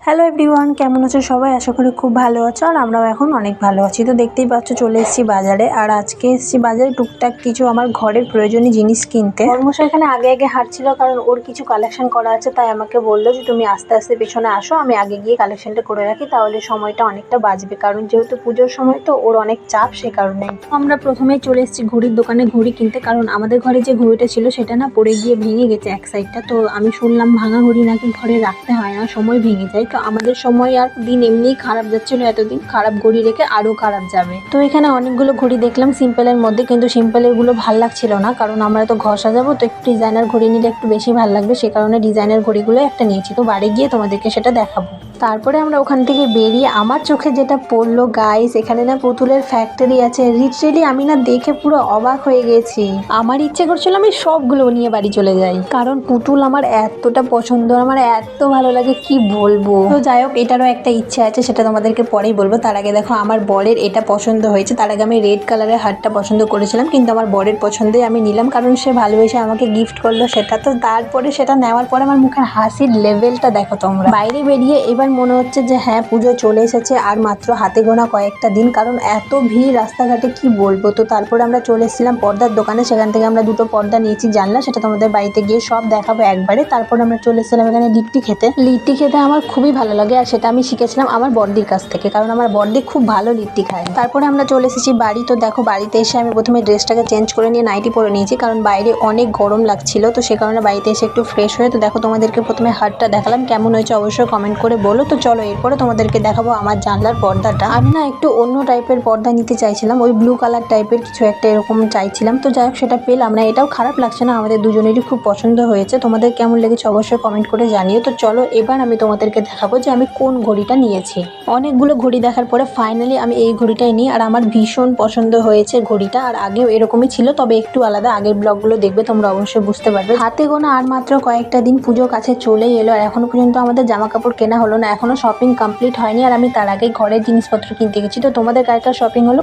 Hello everyone, কেমন আছো সবাই? আশা করি খুব ভালো আছো আর আমরাও এখন অনেক ভালো আছি। তো দেখতেই পাচ্ছ চলে এসেছি বাজারে, আর আজকে এসেছি বাজারে টুকটাক কিছু আমার ঘরের প্রয়োজনীয় জিনিস কিনতে। কর্মশা এখানে আগে আগে হাঁটছিল, কারণ ওর কিছু কালেকশন করা আছে, তাই আমাকে বললো যে তুমি আস্তে আস্তে পেছনে আসো, আমি আগে গিয়ে কালেকশনটা করে রাখি, তাহলে সময়টা অনেকটা বাঁচবে, কারণ যেহেতু পুজোর সময় তো ওর অনেক চাপ, সে কারণে। আমরা প্রথমেই চলে এসেছি ঘড়ির দোকানে ঘড়ি কিনতে, কারণ আমাদের ঘরে যে ঘড়িটা ছিল সেটা না পড়ে গিয়ে ভেঙে গেছে এক সাইডটা। তো আমি শুনলাম ভাঙা ঘড়ি নাকি ঘরে রাখতে হয় না, সময় ভেঙে যায়। তো আমাদের সময় আর দিন এমনিই খারাপ যাচ্ছিল, এতদিন খারাপ ঘড়ি রেখে আরো খারাপ যাবে। তো এখানে অনেকগুলো ঘড়ি দেখলাম সিম্পলের মধ্যে, কিন্তু সিম্পলের গুলো ভাল লাগছিল না, কারণ আমরা তো ঘর সাজাবো, তো একটু ডিজাইনার ঘড়ি নিলে একটু বেশি ভালো লাগবে, সে কারণে ডিজাইনার ঘড়িগুলো একটা নিয়েছি। তো বাড়ি গিয়ে তোমাদেরকে সেটা দেখাবো। তারপরে আমরা ওখান থেকে বেরিয়ে আমার চোখে যেটা পড়লো গাইস, এখানে না পুতুলের ফ্যাক্টরি আছে। লিটারেলি আমি না দেখে পুরো অবাক হয়ে গেছি। আমার ইচ্ছে করছিল আমি সবগুলো নিয়ে বাড়ি চলে যাই, কারণ পুতুল আমার এতটা পছন্দ, আমার এত ভালো লাগে কি বলবো। তো যাই হোক, এটারও একটা ইচ্ছে আছে, সেটা তোমাদেরকে পরেই বলবো। তার আগে দেখো আমার বরের এটা পছন্দ হয়েছে। তার আগে আমি রেড কালারের হারটা পছন্দ করেছিলাম, কিন্তু আমার বরের পছন্দে আমি নিলাম, কারণ সে ভালোবেসে আমাকে গিফট করলো সেটা। তো তারপরে সেটা নেওয়ার পরে আমার মুখের হাসির লেভেলটা দেখো তোমরা। বাইরে বেরিয়ে এবার মনে হচ্ছে যে হ্যাঁ, পুজো চলে এসেছে, আর মাত্র হাতে গোনা কয়েকটা দিন, কারণ এত ভিড় রাস্তাঘাটে কি বলবো। তো তারপরে আমরা চলে এসেছিলাম পর্দার দোকানে, সেখান থেকে আমরা দুটো পর্দা নিয়েছি জানলা, সেটা তোমাদের বাড়িতে গিয়ে সব দেখাবো একবারে। তারপর আমরা চলে এসেছিলাম এখানে লিট্টি খেতে। লিট্টি খেতে আমার খুবই ভালো লাগে, আর সেটা আমি শিখেছিলাম আমার বড়দির কাছ থেকে, কারণ আমার বড়দি খুব ভালো লিট্টি খায়। তারপরে আমরা চলে এসেছি বাড়ি। তো দেখো বাড়িতে এসে আমি প্রথমে ড্রেসটাকে চেঞ্জ করে নিয়ে নাইটি পরে নিয়েছি, কারণ বাইরে অনেক গরম লাগছিল, তো সে কারণে বাড়িতে এসে একটু ফ্রেশ হয়ে। তো দেখো তোমাদেরকে প্রথমে হারটা দেখালাম, কেমন হয়েছে অবশ্যই কমেন্ট করে বলো। তো চলো এরপরে তোমাদেরকে দেখাবো আমার জানলার পর্দাটা। আমি না একটু অন্য টাইপের পর্দা নিতে চাইছিলাম, ওই ব্লু কালার টাইপের কিছু একটা এরকম চাইছিলাম। তো যাই হোক, সেটা পেলাম না, এটাও খারাপ লাগছে না, আমাদের দুজনেরই খুব পছন্দ হয়েছে। তোমাদের কেমন লেগেছে অবশ্যই কমেন্ট করে জানিও। তো চলো এবার আমি তোমাদেরকে দেখাবো যে আমি কোন ঘড়িটা নিয়েছি। অনেকগুলো ঘড়ি দেখার পরে ফাইনালি আমি এই ঘড়িটাই নিই, আর আমার ভীষণ পছন্দ হয়েছে ঘড়িটা। আর আগেও এরকমই ছিল, তবে একটু আলাদা। আগের ব্লগগুলো দেখবে তোমরা অবশ্যই বুঝতে পারবে। হাতে গোনা আর মাত্র কয়েকটা দিন, পুজো কাছে চলেই এলো, আর এখনো পর্যন্ত আমাদের জামা কাপড় কেনা হলো না, এখনো শপিং কমপ্লিট হয়নি, আর আমি তার আগে ঘরের জিনিসপত্র কিনতে গেছি। তো তোমাদের কার কার শপিং হলো